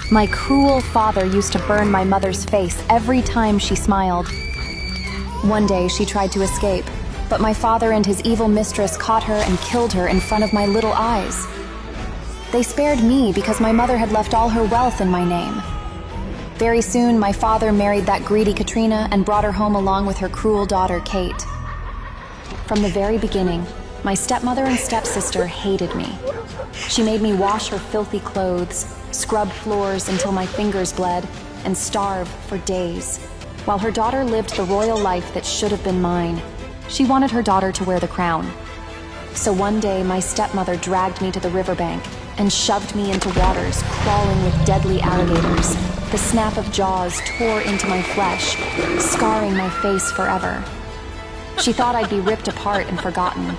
My cruel father used to burn my mother's face every time she smiled. One day she tried to escape, but my father and his evil mistress caught her and killed her in front of my little eyes. They spared me because my mother had left all her wealth in my name. Very soon, my father married that greedy Katrina and brought her home along with her cruel daughter, Kate. From the very beginning, my stepmother and stepsister hated me. She made me wash her filthy clothes, scrub floors until my fingers bled, and starve for days, while her daughter lived the royal life that should have been mine. She wanted her daughter to wear the crown. So one day, my stepmother dragged me to the riverbank and shoved me into waters crawling with deadly alligators. The snap of jaws tore into my flesh, scarring my face forever. She thought I'd be ripped apart and forgotten,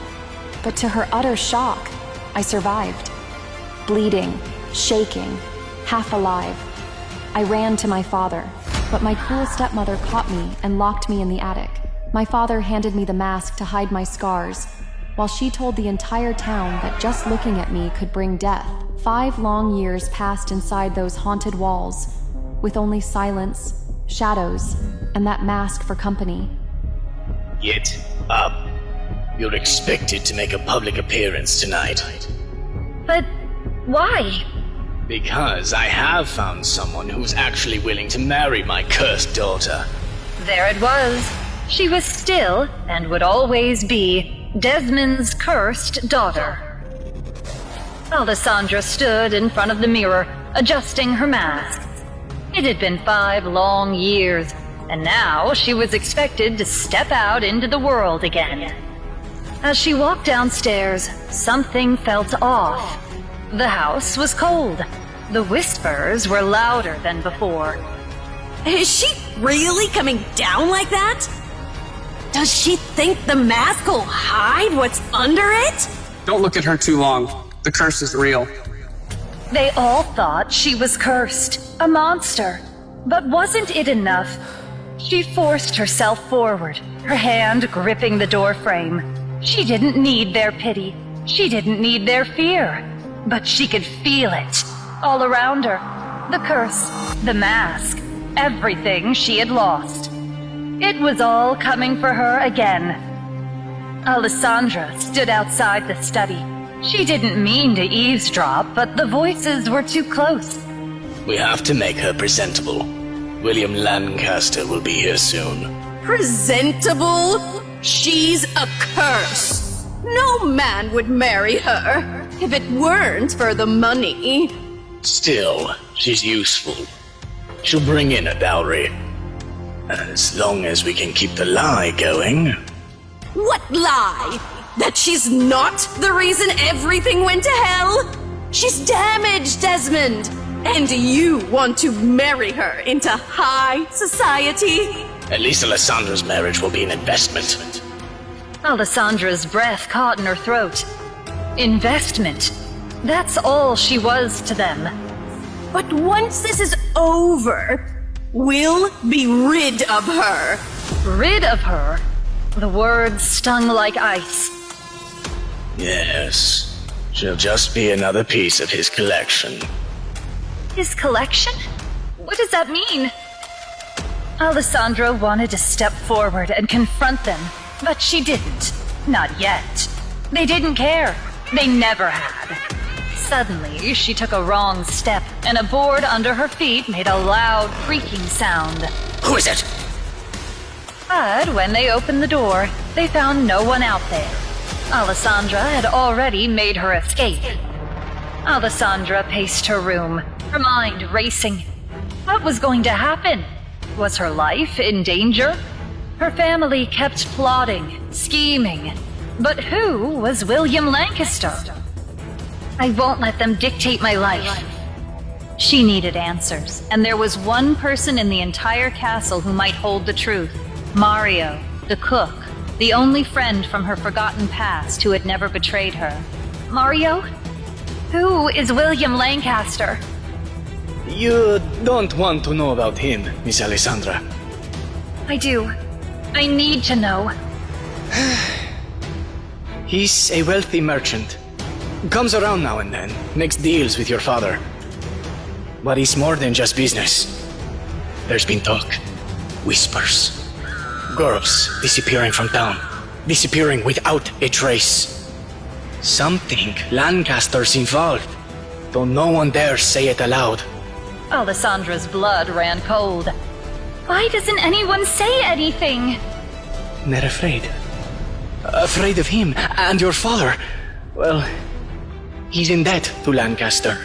but to her utter shock, I survived. Bleeding, shaking, half alive. I ran to my father, but my cruel stepmother caught me and locked me in the attic. My father handed me the mask to hide my scars, while she told the entire town that just looking at me could bring death. 5 long years passed inside those haunted walls, with only silence, shadows, and that mask for company. Yet, you're expected to make a public appearance tonight. But why? Because I have found someone who's actually willing to marry my cursed daughter. There it was. She was still, and would always be, Desmond's cursed daughter. Alessandra stood in front of the mirror, adjusting her mask. It had been 5 long years, and now she was expected to step out into the world again. As she walked downstairs, something felt off. The house was cold. The whispers were louder than before. Is she really coming down like that? Does she think the mask will hide what's under it? Don't look at her too long. The curse is real. They all thought she was cursed, a monster. But wasn't it enough? She forced herself forward, her hand gripping the doorframe. She didn't need their pity. She didn't need their fear. But she could feel it, all around her. The curse, the mask, everything she had lost. It was all coming for her again. Alessandra stood outside the study. She didn't mean to eavesdrop, but the voices were too close. We have to make her presentable. William Lancaster will be here soon. Presentable? She's a curse. No man would marry her if it weren't for the money. Still, she's useful. She'll bring in a dowry. As long as we can keep the lie going. What lie? That she's not the reason everything went to hell? She's damaged, Desmond. And you want to marry her into high society? At least Alessandra's marriage will be an investment. Alessandra's breath caught in her throat. Investment. That's all she was to them. But once this is over, we'll be rid of her. Rid of her? The words stung like ice. Yes, she'll just be another piece of his collection. His collection? What does that mean? Alessandra wanted to step forward and confront them, but she didn't. Not yet. They didn't care. They never had. Suddenly, she took a wrong step, and a board under her feet made a loud creaking sound. Who is it? But when they opened the door, they found no one out there. Alessandra had already made her escape. Alessandra paced her room, her mind racing. What was going to happen? Was her life in danger? Her family kept plotting, scheming. But who was William Lancaster? I won't let them dictate my life. She needed answers, and there was one person in the entire castle who might hold the truth. Mario, the cook, the only friend from her forgotten past who had never betrayed her. Mario? Who is William Lancaster? You don't want to know about him, Miss Alessandra. I do. I need to know. He's a wealthy merchant. Comes around now and then, makes deals with your father. But it's more than just business. There's been talk, whispers, girls disappearing from town, disappearing without a trace. Some think Lancaster's involved, though no one dares say it aloud. Alessandra's blood ran cold. Why doesn't anyone say anything? They're afraid. Afraid of him and your father. Well, he's in debt to Lancaster.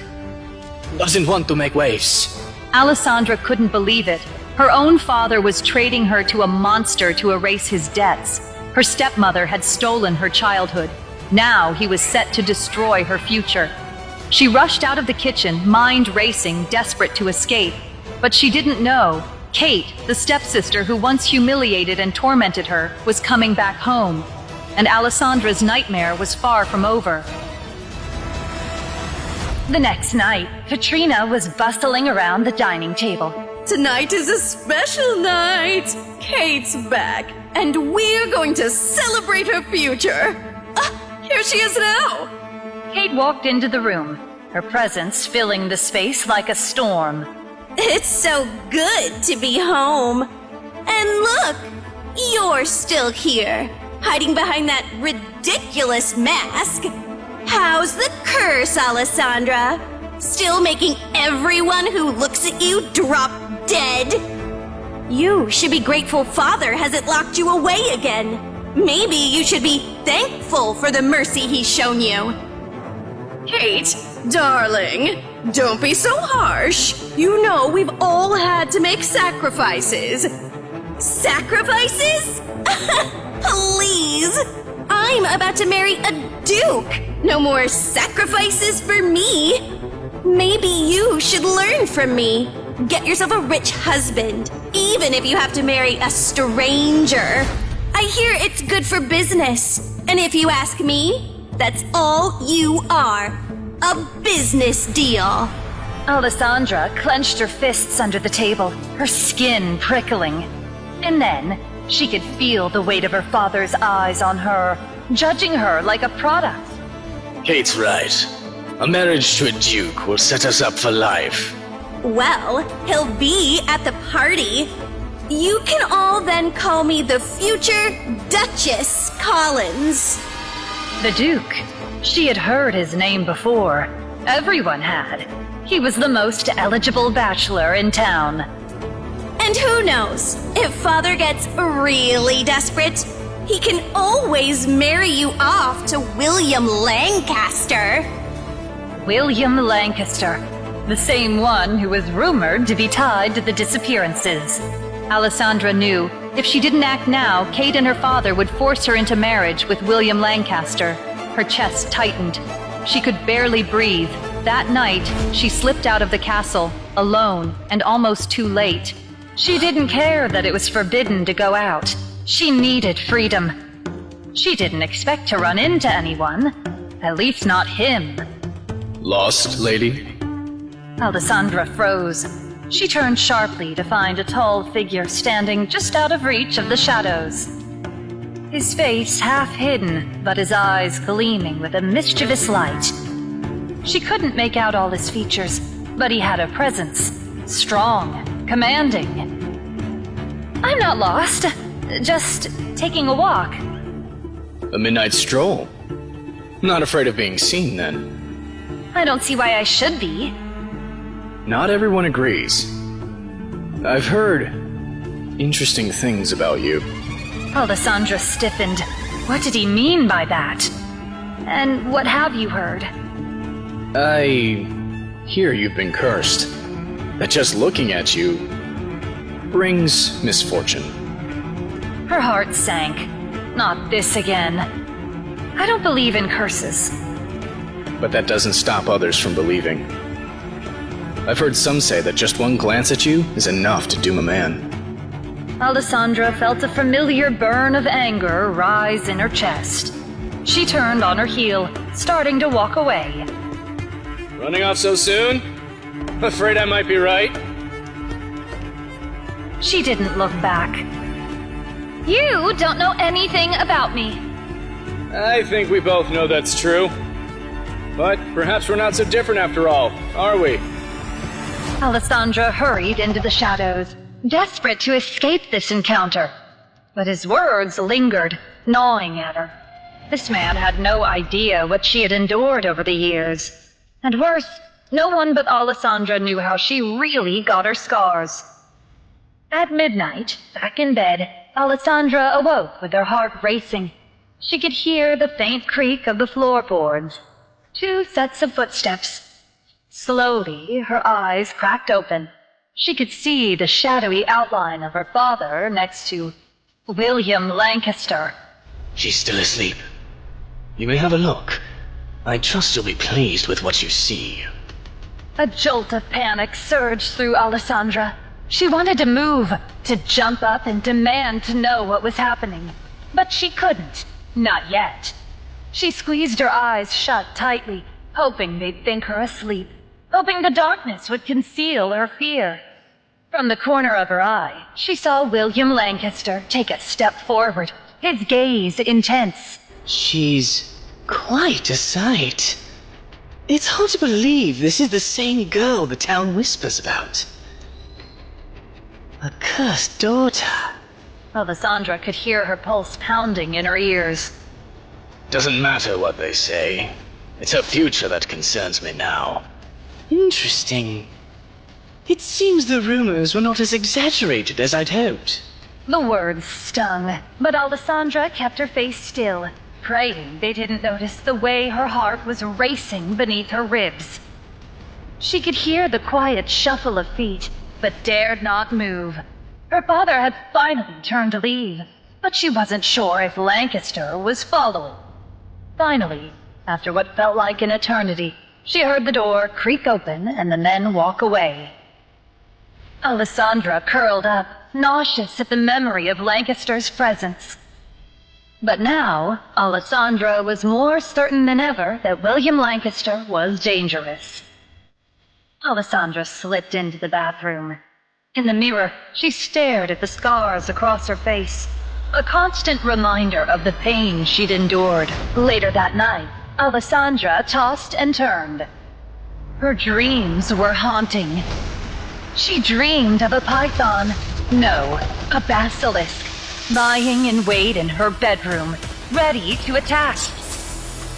Doesn't want to make waves. Alessandra couldn't believe it. Her own father was trading her to a monster to erase his debts. Her stepmother had stolen her childhood. Now he was set to destroy her future. She rushed out of the kitchen, mind racing, desperate to escape. But she didn't know Kate, the stepsister who once humiliated and tormented her, was coming back home. And Alessandra's nightmare was far from over. The next night, Katrina was bustling around the dining table. Tonight is a special night. Kate's back, and we're going to celebrate her future. Here she is now. Kate walked into the room, her presence filling the space like a storm. It's so good to be home. And look, you're still here, hiding behind that ridiculous mask. How's the curse, Alessandra? Still making everyone who looks at you drop dead? You should be grateful Father hasn't locked you away again. Maybe you should be thankful for the mercy he's shown you. Kate, darling, don't be so harsh. You know we've all had to make sacrifices. Sacrifices? Please! I'm about to marry a duke. No more sacrifices for me. Maybe you should learn from me. Get yourself a rich husband, even if you have to marry a stranger. I hear it's good for business. And if you ask me, that's all you are. A business deal. Alessandra clenched her fists under the table, her skin prickling. And then she could feel the weight of her father's eyes on her, judging her like a product. Kate's right. A marriage to a duke will set us up for life. Well, he'll be at the party. You can all then call me the future Duchess Collins. The Duke. She had heard his name before. Everyone had. He was the most eligible bachelor in town. And who knows, if Father gets really desperate, he can always marry you off to William Lancaster. William Lancaster, the same one who was rumored to be tied to the disappearances. Alessandra knew if she didn't act now, Kate and her father would force her into marriage with William Lancaster. Her chest tightened. She could barely breathe. That night, she slipped out of the castle, alone and almost too late. She didn't care that it was forbidden to go out. She needed freedom. She didn't expect to run into anyone. At least not him. Lost, lady? Alessandra froze. She turned sharply to find a tall figure standing just out of reach of the shadows. His face half hidden, but his eyes gleaming with a mischievous light. She couldn't make out all his features, but he had a presence. Strong, commanding. I'm not lost. Just taking a walk. A midnight stroll? Not afraid of being seen, then? I don't see why I should be. Not everyone agrees. I've heard interesting things about you. Alessandra stiffened. What did he mean by that? And what have you heard? I hear you've been cursed. That just looking at you brings misfortune. Her heart sank. Not this again. I don't believe in curses. But that doesn't stop others from believing. I've heard some say that just one glance at you is enough to doom a man. Alessandra felt a familiar burn of anger rise in her chest. She turned on her heel, starting to walk away. Running off so soon? Afraid I might be right. She didn't look back. You don't know anything about me. I think we both know that's true. But perhaps we're not so different after all, are we? Alessandra hurried into the shadows, desperate to escape this encounter. But his words lingered, gnawing at her. This man had no idea what she had endured over the years. And worse, no one but Alessandra knew how she really got her scars. At midnight, back in bed, Alessandra awoke with her heart racing. She could hear the faint creak of the floorboards. 2 sets of footsteps. Slowly, her eyes cracked open. She could see the shadowy outline of her father next to William Lancaster. She's still asleep. You may have a look. I trust you'll be pleased with what you see. A jolt of panic surged through Alessandra. She wanted to move, to jump up and demand to know what was happening. But she couldn't. Not yet. She squeezed her eyes shut tightly, hoping they'd think her asleep, hoping the darkness would conceal her fear. From the corner of her eye, she saw William Lancaster take a step forward, his gaze intense. She's quite a sight. It's hard to believe this is the same girl the town whispers about. A cursed daughter. Alessandra could hear her pulse pounding in her ears. Doesn't matter what they say. It's her future that concerns me now. Interesting. It seems the rumors were not as exaggerated as I'd hoped. The words stung, but Alessandra kept her face still, praying they didn't notice the way her heart was racing beneath her ribs. She could hear the quiet shuffle of feet, but dared not move. Her father had finally turned to leave, but she wasn't sure if Lancaster was following. Finally, after what felt like an eternity, she heard the door creak open and the men walk away. Alessandra curled up, nauseous at the memory of Lancaster's presence. But now, Alessandra was more certain than ever that William Lancaster was dangerous. Alessandra slipped into the bathroom. In the mirror, she stared at the scars across her face, a constant reminder of the pain she'd endured. Later that night, Alessandra tossed and turned. Her dreams were haunting. She dreamed of a python, no, a basilisk, lying in wait in her bedroom, ready to attack.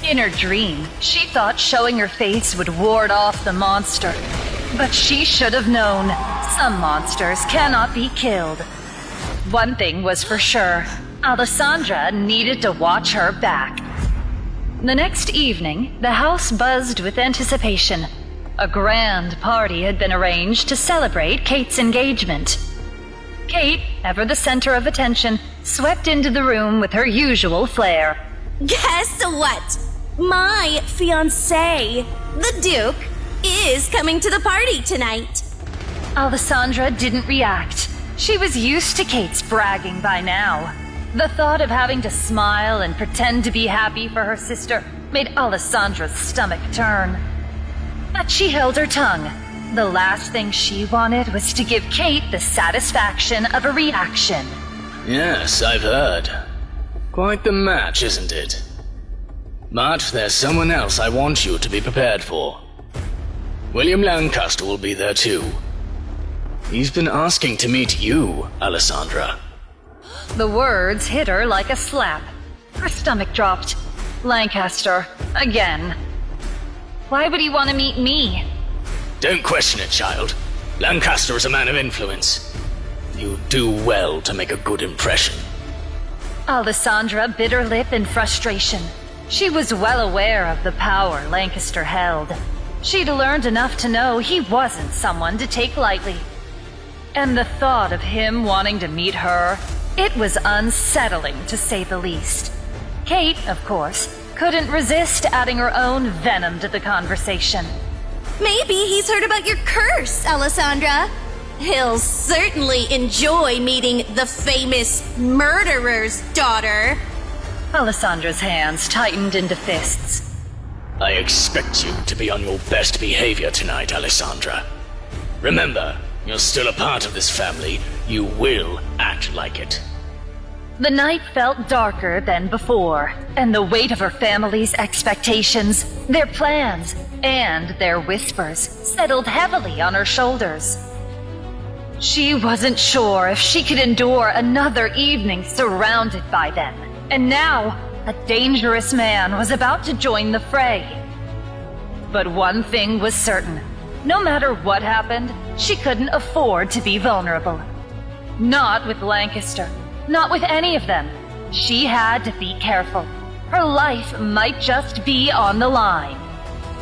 In her dream, she thought showing her face would ward off the monster. But she should have known, some monsters cannot be killed. One thing was for sure, Alessandra needed to watch her back. The next evening, the house buzzed with anticipation. A grand party had been arranged to celebrate Kate's engagement. Kate, ever the center of attention, swept into the room with her usual flair. Guess what? My fiancé, the Duke, is coming to the party tonight. Alessandra didn't react. She was used to Kate's bragging by now. The thought of having to smile and pretend to be happy for her sister made Alessandra's stomach turn. But she held her tongue. The last thing she wanted was to give Kate the satisfaction of a reaction. Yes, I've heard. Quite the match, isn't it? But there's someone else I want you to be prepared for. William Lancaster will be there too. He's been asking to meet you, Alessandra. The words hit her like a slap. Her stomach dropped. Lancaster, again. Why would he want to meet me? Don't question it, child. Lancaster is a man of influence. You do well to make a good impression. Alessandra bit her lip in frustration. She was well aware of the power Lancaster held. She'd learned enough to know he wasn't someone to take lightly. And the thought of him wanting to meet her, it was unsettling to say the least. Kate, of course, couldn't resist adding her own venom to the conversation. Maybe he's heard about your curse, Alessandra. He'll certainly enjoy meeting the famous murderer's daughter. Alessandra's hands tightened into fists. I expect you to be on your best behavior tonight, Alessandra. Remember, you're still a part of this family. You will act like it. The night felt darker than before, and the weight of her family's expectations, their plans, and their whispers settled heavily on her shoulders. She wasn't sure if she could endure another evening surrounded by them, and now a dangerous man was about to join the fray. But one thing was certain. No matter what happened, she couldn't afford to be vulnerable. Not with Lancaster. Not with any of them. She had to be careful. Her life might just be on the line.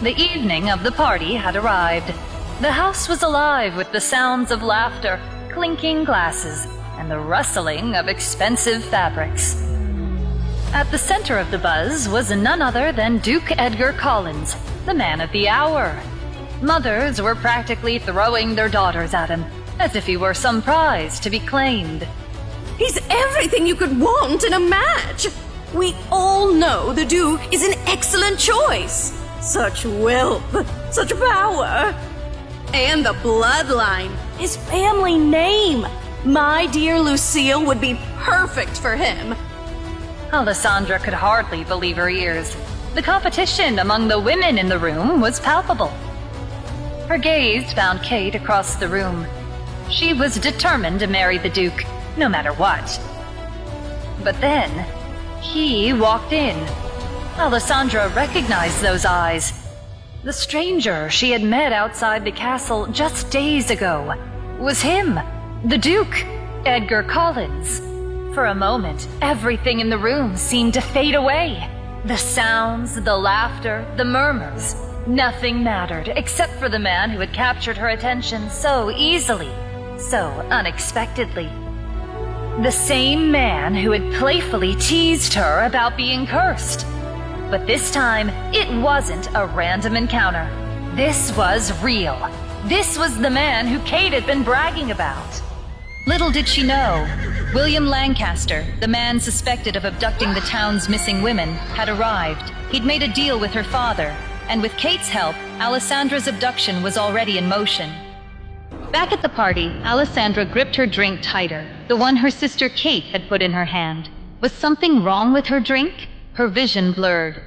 The evening of the party had arrived. The house was alive with the sounds of laughter, clinking glasses, and the rustling of expensive fabrics. At the center of the buzz was none other than Duke Edgar Collins, the man of the hour. Mothers were practically throwing their daughters at him, as if he were some prize to be claimed. He's everything you could want in a match. We all know the Duke is an excellent choice. Such wealth, such power. And the bloodline, his family name. My dear Lucille would be perfect for him. Alessandra could hardly believe her ears. The competition among the women in the room was palpable. Her gaze found Kate across the room. She was determined to marry the Duke, no matter what. But then, he walked in. Alessandra recognized those eyes. The stranger she had met outside the castle just days ago was him, the Duke, Edgar Collins. For a moment, everything in the room seemed to fade away. The sounds, the laughter, the murmurs. Nothing mattered except for the man who had captured her attention so easily, so unexpectedly. The same man who had playfully teased her about being cursed. But this time, it wasn't a random encounter. This was real. This was the man who Kate had been bragging about. Little did she know, William Lancaster, the man suspected of abducting the town's missing women, had arrived. He'd made a deal with her father, and with Kate's help, Alessandra's abduction was already in motion. Back at the party, Alessandra gripped her drink tighter, the one her sister Kate had put in her hand. Was something wrong with her drink? Her vision blurred.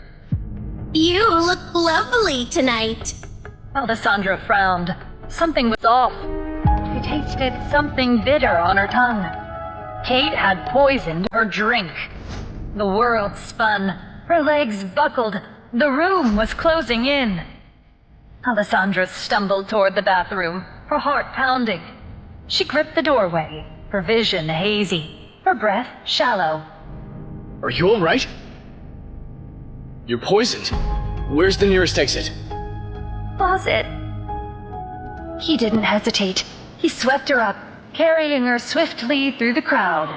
You look lovely tonight. Alessandra frowned. Something was off. She tasted something bitter on her tongue. Kate had poisoned her drink. The world spun. Her legs buckled. The room was closing in. Alessandra stumbled toward the bathroom, her heart pounding. She gripped the doorway, her vision hazy, her breath shallow. Are you all right? You're poisoned. Where's the nearest exit? Closet. He didn't hesitate. He swept her up, carrying her swiftly through the crowd.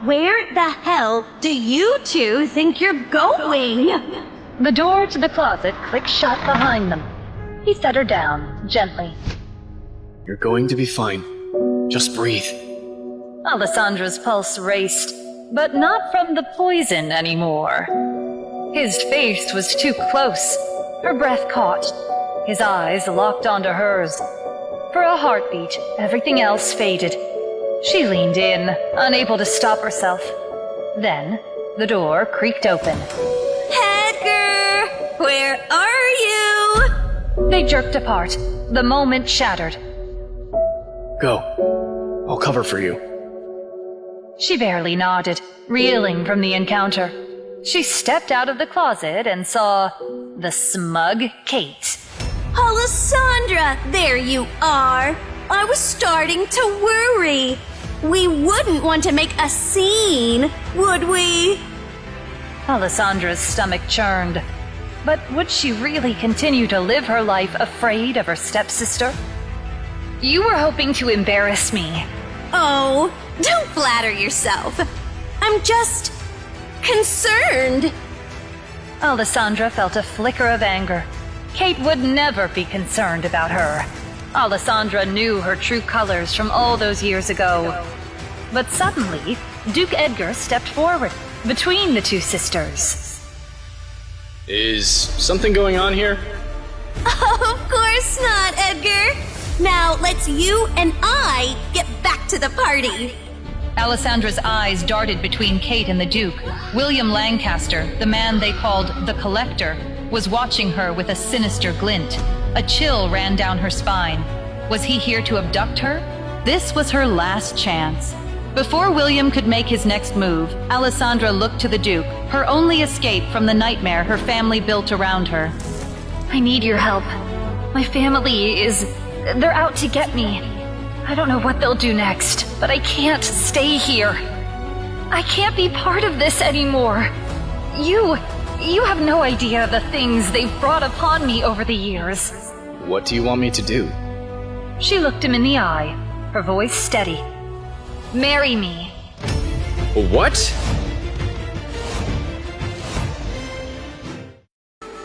Where the hell do you two think you're going? The door to the closet clicked shut behind them. He set her down, gently. You're going to be fine. Just breathe. Alessandra's pulse raced, but not from the poison anymore. His face was too close. Her breath caught. His eyes locked onto hers. For a heartbeat, everything else faded. She leaned in, unable to stop herself. Then, the door creaked open. Edgar, where are you? They jerked apart. The moment shattered. Go. I'll cover for you. She barely nodded, reeling from the encounter. She stepped out of the closet and saw the smug Kate. Alessandra, there you are. I was starting to worry. We wouldn't want to make a scene, would we? Alessandra's stomach churned. But would she really continue to live her life afraid of her stepsister? You were hoping to embarrass me. Oh, don't flatter yourself. I'm just concerned. Alessandra felt a flicker of anger. Kate would never be concerned about her. Alessandra knew her true colors from all those years ago. But suddenly, Duke Edgar stepped forward, between the two sisters. Is something going on here? Of course not, Edgar. Now let's you and I get back to the party. Alessandra's eyes darted between Kate and the Duke. William Lancaster, the man they called the Collector, was watching her with a sinister glint. A chill ran down her spine. Was he here to abduct her? This was her last chance. Before William could make his next move, Alessandra looked to the Duke, her only escape from the nightmare her family built around her. I need your help. My family they're out to get me. I don't know what they'll do next, but I can't stay here. I can't be part of this anymore. You have no idea the things they've brought upon me over the years. What do you want me to do? She looked him in the eye, her voice steady. Marry me. What?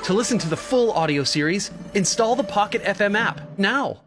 To listen to the full audio series, install the Pocket FM app now.